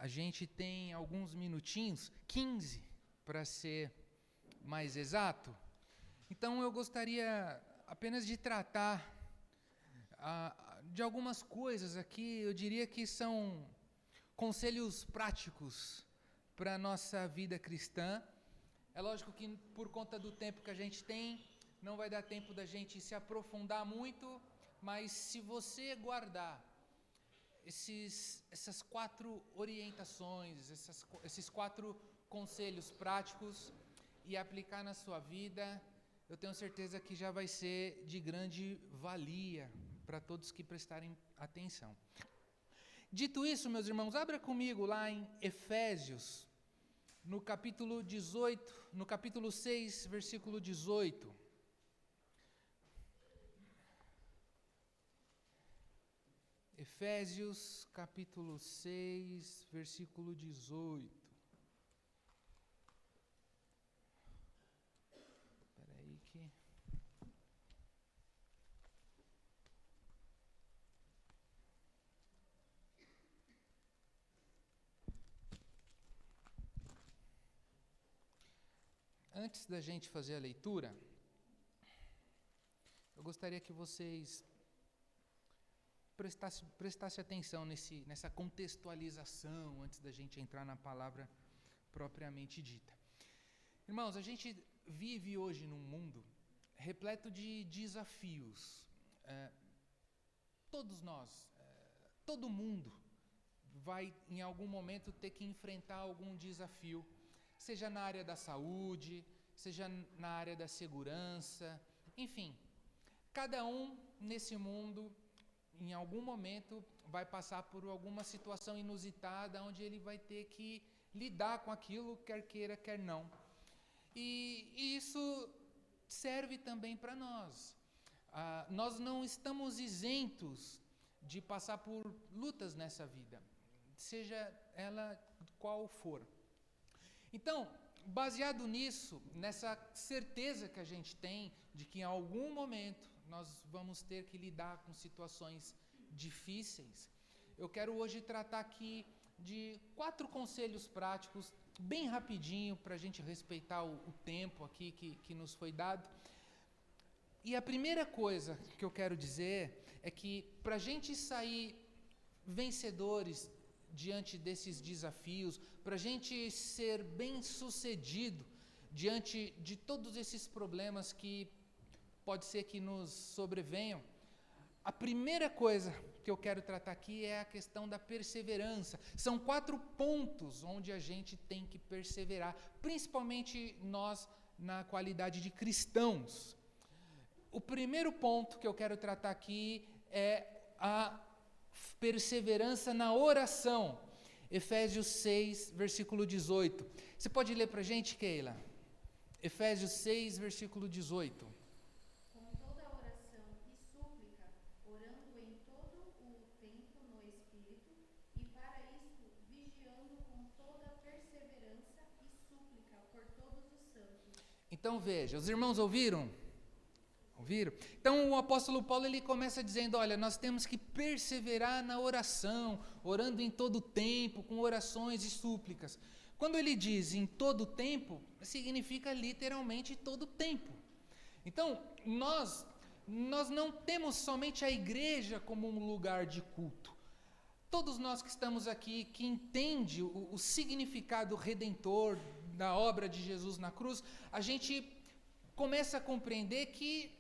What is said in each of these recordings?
A gente tem alguns minutinhos, 15 para ser mais exato. Então eu gostaria apenas de tratar de algumas coisas aqui, eu diria que são conselhos práticos para a nossa vida cristã. É lógico que por conta do tempo que a gente tem, não vai dar tempo da gente se aprofundar muito, mas se você guardar essas 4 orientações, esses 4 conselhos práticos e aplicar na sua vida, eu tenho certeza que já vai ser de grande valia para todos que prestarem atenção. Dito isso, meus irmãos, abra comigo lá em Efésios, no capítulo 18, no capítulo 6, versículo 18. Efésios, capítulo 6, versículo 18. Espera aí que... Antes da gente fazer a leitura, eu gostaria que vocês prestasse atenção nessa contextualização antes da gente entrar na palavra propriamente dita. Irmãos, a gente vive hoje num mundo repleto de desafios. Todos nós, todo mundo vai em algum momento ter que enfrentar algum desafio, seja na área da saúde, seja na área da segurança, enfim, cada um nesse mundo em algum momento vai passar por alguma situação inusitada onde ele vai ter que lidar com aquilo, quer queira, quer não. E isso serve também para nós. Nós não estamos isentos de passar por lutas nessa vida, seja ela qual for. Então, baseado nisso, nessa certeza que a gente tem de que em algum momento nós vamos ter que lidar com situações difíceis, eu quero hoje tratar aqui de 4 conselhos práticos, bem rapidinho, para a gente respeitar o tempo aqui que nos foi dado. E a primeira coisa que eu quero dizer é que para a gente sair vencedores diante desses desafios, para a gente ser bem-sucedido diante de todos esses problemas que pode ser que nos sobrevenham, a primeira coisa que eu quero tratar aqui é a questão da perseverança. São 4 pontos onde a gente tem que perseverar, principalmente nós na qualidade de cristãos. O primeiro ponto que eu quero tratar aqui é a perseverança na oração. Efésios 6, versículo 18. Você pode ler para a gente, Keila? Efésios 6, versículo 18. Com toda oração e súplica, orando em todo o tempo no Espírito, e para isto vigiando com toda perseverança e súplica por todos os santos. Então veja, os irmãos ouviram? Ouviram? Então o apóstolo Paulo ele começa dizendo, olha, nós temos que perseverar na oração, orando em todo o tempo, com orações e súplicas. Quando ele diz em todo o tempo, significa literalmente todo o tempo. Então, nós não temos somente a igreja como um lugar de culto. Todos nós que estamos aqui, que entende o significado redentor da obra de Jesus na cruz, a gente começa a compreender que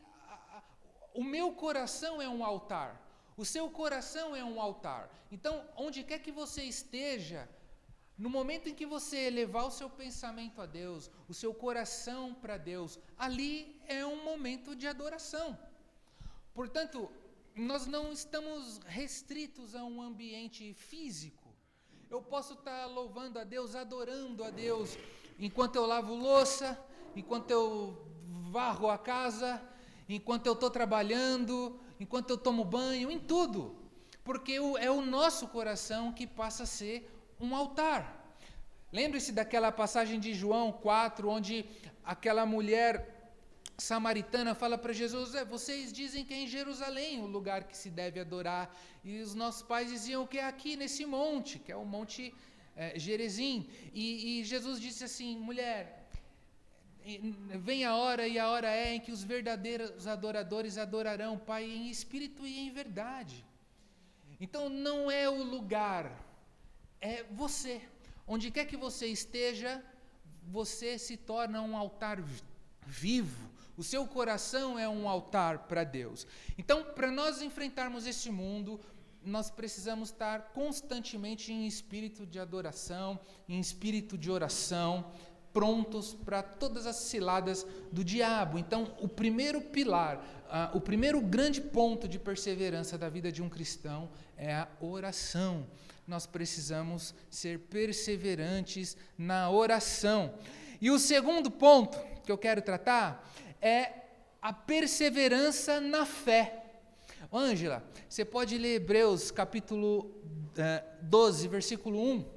o meu coração é um altar, o seu coração é um altar. Então, onde quer que você esteja, no momento em que você elevar o seu pensamento a Deus, o seu coração para Deus, ali é um momento de adoração. Portanto, nós não estamos restritos a um ambiente físico. Eu posso estar louvando a Deus, adorando a Deus, enquanto eu lavo louça, enquanto eu varro a casa, enquanto eu estou trabalhando, enquanto eu tomo banho, em tudo. Porque é o nosso coração que passa a ser um altar. Lembre-se daquela passagem de João 4, onde aquela mulher samaritana fala para Jesus, vocês dizem que é em Jerusalém o lugar que se deve adorar, e os nossos pais diziam que é aqui nesse monte, que é o Monte Gerezim. E Jesus disse assim: mulher, vem a hora, e a hora é em que os verdadeiros adoradores adorarão o Pai em espírito e em verdade. Então não é o lugar, é você. Onde quer que você esteja, você se torna um altar vivo. O seu coração é um altar para Deus. Então, para nós enfrentarmos esse mundo, nós precisamos estar constantemente em espírito de adoração, em espírito de oração, prontos para todas as ciladas do diabo. Então, o primeiro pilar, o primeiro grande ponto de perseverança da vida de um cristão é a oração. Nós precisamos ser perseverantes na oração. E o segundo ponto que eu quero tratar é a perseverança na fé. Ângela, você pode ler Hebreus capítulo 12, versículo 1?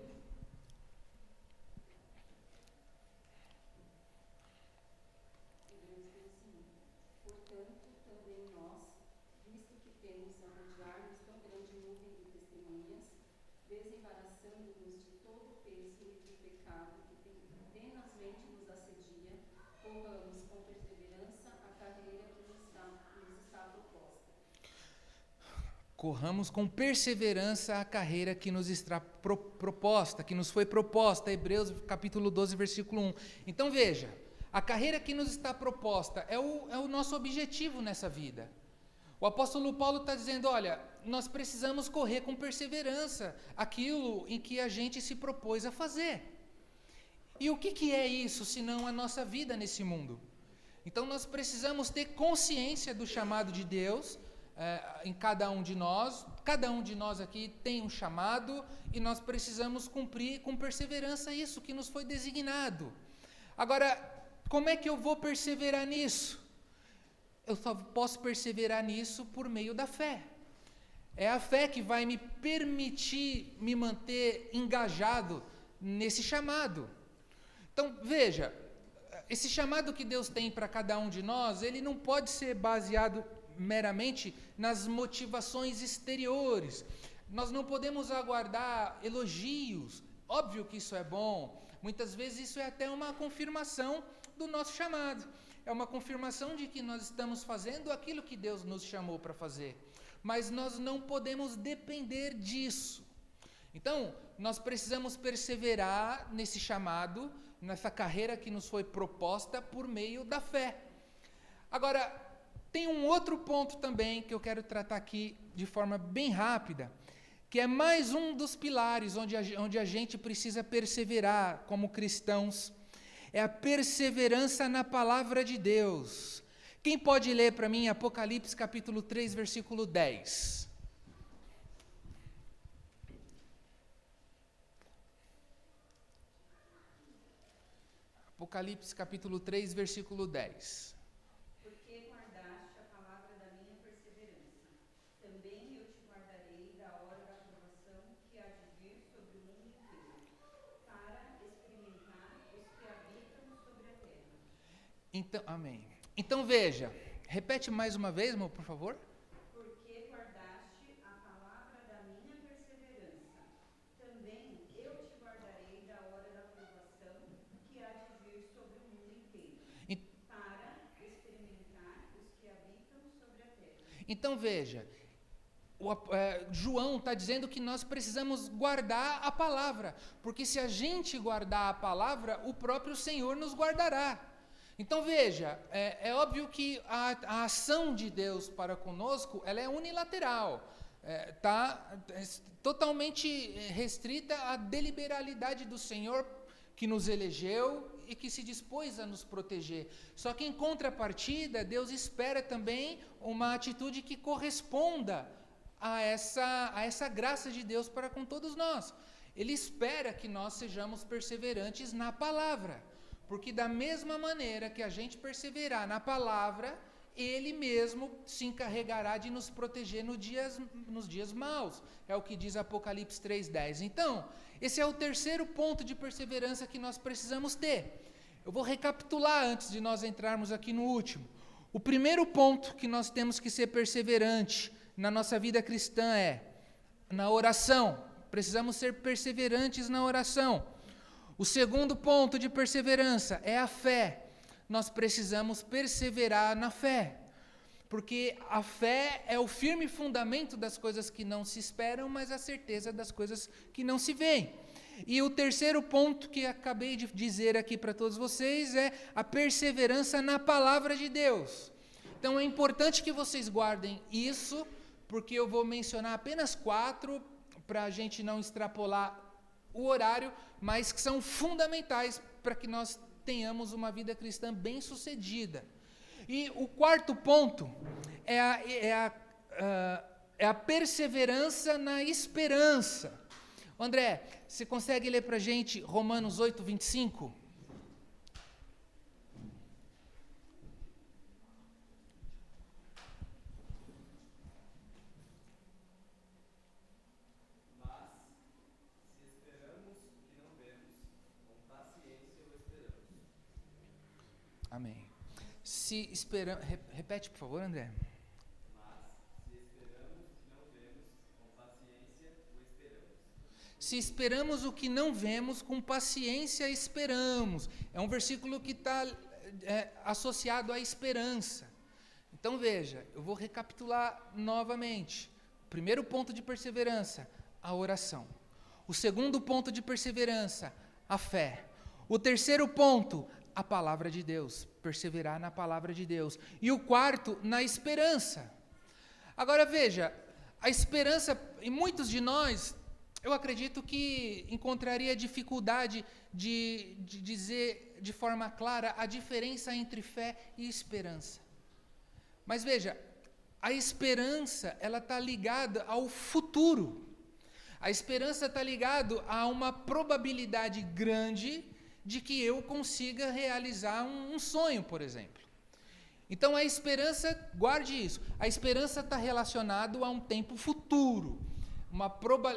Corramos com perseverança a carreira que nos está proposta, que nos foi proposta, Hebreus capítulo 12, versículo 1. Então veja, a carreira que nos está proposta é o nosso objetivo nessa vida. O apóstolo Paulo está dizendo, olha, nós precisamos correr com perseverança aquilo em que a gente se propôs a fazer. E o que é isso, senão a nossa vida nesse mundo? Então nós precisamos ter consciência do chamado de Deus, em cada um de nós aqui tem um chamado e nós precisamos cumprir com perseverança isso que nos foi designado. Agora, como é que eu vou perseverar nisso? Eu só posso perseverar nisso por meio da fé. É a fé que vai me permitir me manter engajado nesse chamado. Então, veja, esse chamado que Deus tem para cada um de nós, ele não pode ser baseado meramente nas motivações exteriores. Nós não podemos aguardar elogios. Óbvio que isso é bom. Muitas vezes isso é até uma confirmação do nosso chamado. É uma confirmação de que nós estamos fazendo aquilo que Deus nos chamou para fazer. Mas nós não podemos depender disso. Então, nós precisamos perseverar nesse chamado, nessa carreira que nos foi proposta por meio da fé. Agora, tem um outro ponto também que eu quero tratar aqui de forma bem rápida, que é mais um dos pilares onde a gente precisa perseverar como cristãos, é a perseverança na palavra de Deus. Quem pode ler para mim Apocalipse capítulo 3, versículo 10? Apocalipse capítulo 3, versículo 10. Então, amém. Então veja, repete mais uma vez, irmão, por favor. Porque guardaste a palavra da minha perseverança, também eu te guardarei da hora da provação que há de vir sobre o mundo inteiro, para experimentar os que habitam sobre a terra. Então veja, João está dizendo que nós precisamos guardar a palavra, porque se a gente guardar a palavra, o próprio Senhor nos guardará. Então veja, é óbvio que a ação de Deus para conosco, ela é unilateral, está totalmente restrita à deliberalidade do Senhor que nos elegeu e que se dispôs a nos proteger. Só que em contrapartida, Deus espera também uma atitude que corresponda a essa graça de Deus para com todos nós. Ele espera que nós sejamos perseverantes na palavra. Porque da mesma maneira que a gente perseverar na palavra, Ele mesmo se encarregará de nos proteger nos dias maus. É o que diz Apocalipse 3:10. Então, esse é o terceiro ponto de perseverança que nós precisamos ter. Eu vou recapitular antes de nós entrarmos aqui no último. O primeiro ponto que nós temos que ser perseverante na nossa vida cristã é na oração. precisamos ser perseverantes na oração. O segundo ponto de perseverança é a fé. Nós precisamos perseverar na fé, porque a fé é o firme fundamento das coisas que não se esperam, mas a certeza das coisas que não se veem. E o terceiro ponto que acabei de dizer aqui para todos vocês é a perseverança na palavra de Deus. Então é importante que vocês guardem isso, porque eu vou mencionar apenas 4 para a gente não extrapolar o horário, mas que são fundamentais para que nós tenhamos uma vida cristã bem-sucedida. E o quarto ponto é a perseverança na esperança. André, você consegue ler para a gente Romanos 8, 25? Amém. Repete, por favor, André. Se esperamos o que não vemos, com paciência esperamos. É um versículo que está associado à esperança. Então veja, eu vou recapitular novamente. O primeiro ponto de perseverança, a oração. O segundo ponto de perseverança, a fé. O terceiro ponto, a palavra de Deus, perseverar na palavra de Deus. E o quarto, na esperança. Agora veja, a esperança, em muitos de nós, eu acredito que encontraria dificuldade de dizer de forma clara a diferença entre fé e esperança. Mas veja, a esperança, ela está ligada ao futuro. A esperança está ligada a uma probabilidade grande de que eu consiga realizar um sonho, por exemplo. Então a esperança, guarde isso, a esperança está relacionada a um tempo futuro,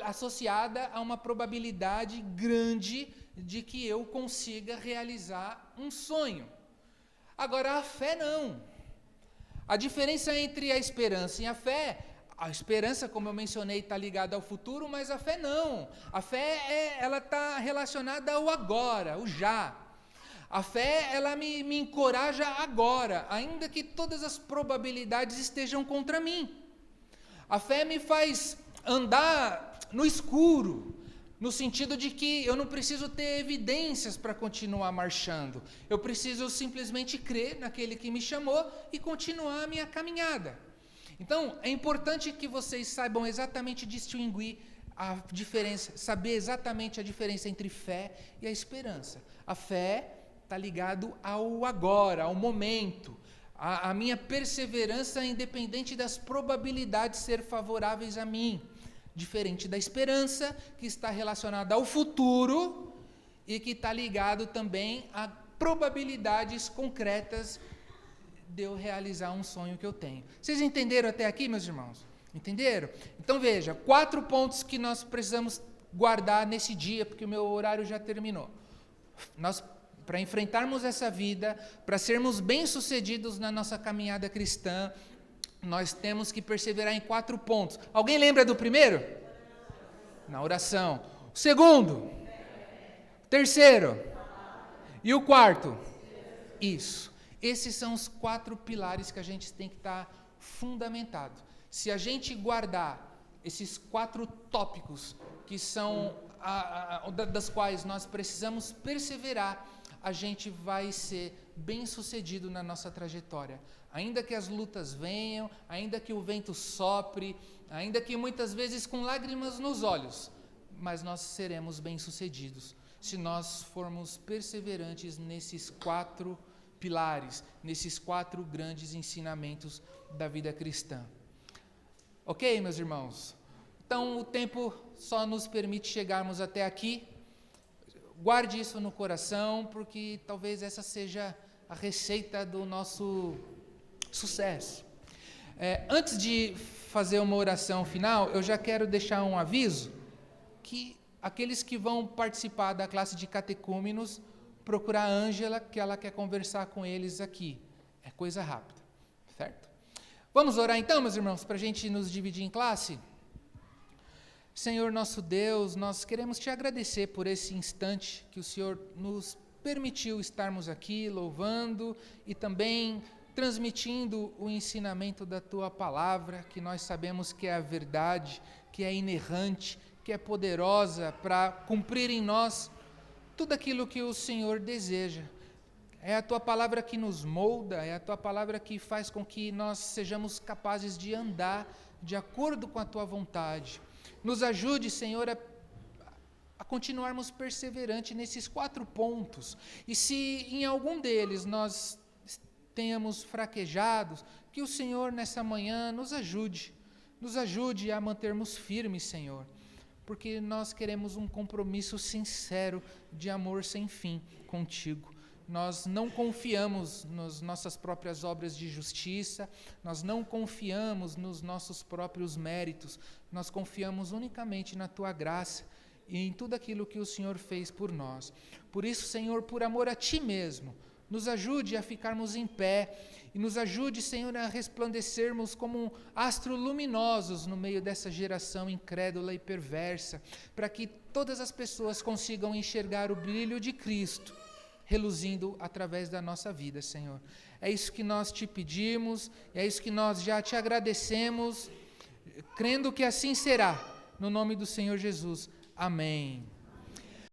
associada a uma probabilidade grande de que eu consiga realizar um sonho. Agora a fé não. A diferença entre a esperança e a esperança, como eu mencionei, está ligada ao futuro, mas a fé não. A fé, ela está relacionada ao agora, ao já. A fé, ela me encoraja agora, ainda que todas as probabilidades estejam contra mim. A fé me faz andar no escuro, no sentido de que eu não preciso ter evidências para continuar marchando. Eu preciso simplesmente crer naquele que me chamou e continuar a minha caminhada. Então, é importante que vocês saibam exatamente distinguir a diferença, saber exatamente a diferença entre fé e a esperança. A fé está ligado ao agora, ao momento. A minha perseverança é independente das probabilidades ser favoráveis a mim. Diferente da esperança, que está relacionada ao futuro e que está ligado também a probabilidades concretas de eu realizar um sonho que eu tenho. Vocês entenderam até aqui, meus irmãos? Entenderam? Então veja, 4 pontos que nós precisamos guardar nesse dia, porque o meu horário já terminou. Nós, para enfrentarmos essa vida, para sermos bem-sucedidos na nossa caminhada cristã, nós temos que perseverar em 4 pontos. Alguém lembra do primeiro? Na oração. O segundo? O terceiro? E o quarto? Isso. Esses são os 4 pilares que a gente tem que estar fundamentado. Se a gente guardar esses 4 tópicos, que são das quais nós precisamos perseverar, a gente vai ser bem-sucedido na nossa trajetória. Ainda que as lutas venham, ainda que o vento sopre, ainda que muitas vezes com lágrimas nos olhos, mas nós seremos bem-sucedidos se nós formos perseverantes nesses 4 pilares, nesses 4 grandes ensinamentos da vida cristã. Ok, meus irmãos? Então, o tempo só nos permite chegarmos até aqui. Guarde isso no coração, porque talvez essa seja a receita do nosso sucesso. Antes de fazer uma oração final, eu já quero deixar um aviso que aqueles que vão participar da classe de catecúmenos, procurar a Ângela, que ela quer conversar com eles aqui. É coisa rápida, certo? Vamos orar então, meus irmãos, para a gente nos dividir em classe? Senhor nosso Deus, nós queremos te agradecer por esse instante que o Senhor nos permitiu estarmos aqui louvando e também transmitindo o ensinamento da tua palavra, que nós sabemos que é a verdade, que é inerrante, que é poderosa para cumprir em nós tudo aquilo que o Senhor deseja. É a tua palavra que nos molda, é a tua palavra que faz com que nós sejamos capazes de andar de acordo com a tua vontade. Nos ajude, Senhor, a continuarmos perseverantes nesses 4 pontos. E se em algum deles nós tenhamos fraquejado, que o Senhor nessa manhã nos ajude a mantermos firmes, Senhor, porque nós queremos um compromisso sincero de amor sem fim contigo. Nós não confiamos nas nossas próprias obras de justiça, nós não confiamos nos nossos próprios méritos, nós confiamos unicamente na tua graça e em tudo aquilo que o Senhor fez por nós. Por isso, Senhor, por amor a ti mesmo, nos ajude a ficarmos em pé e nos ajude, Senhor, a resplandecermos como astros luminosos no meio dessa geração incrédula e perversa, para que todas as pessoas consigam enxergar o brilho de Cristo reluzindo através da nossa vida, Senhor. É isso que nós te pedimos, é isso que nós já te agradecemos, crendo que assim será, no nome do Senhor Jesus. Amém.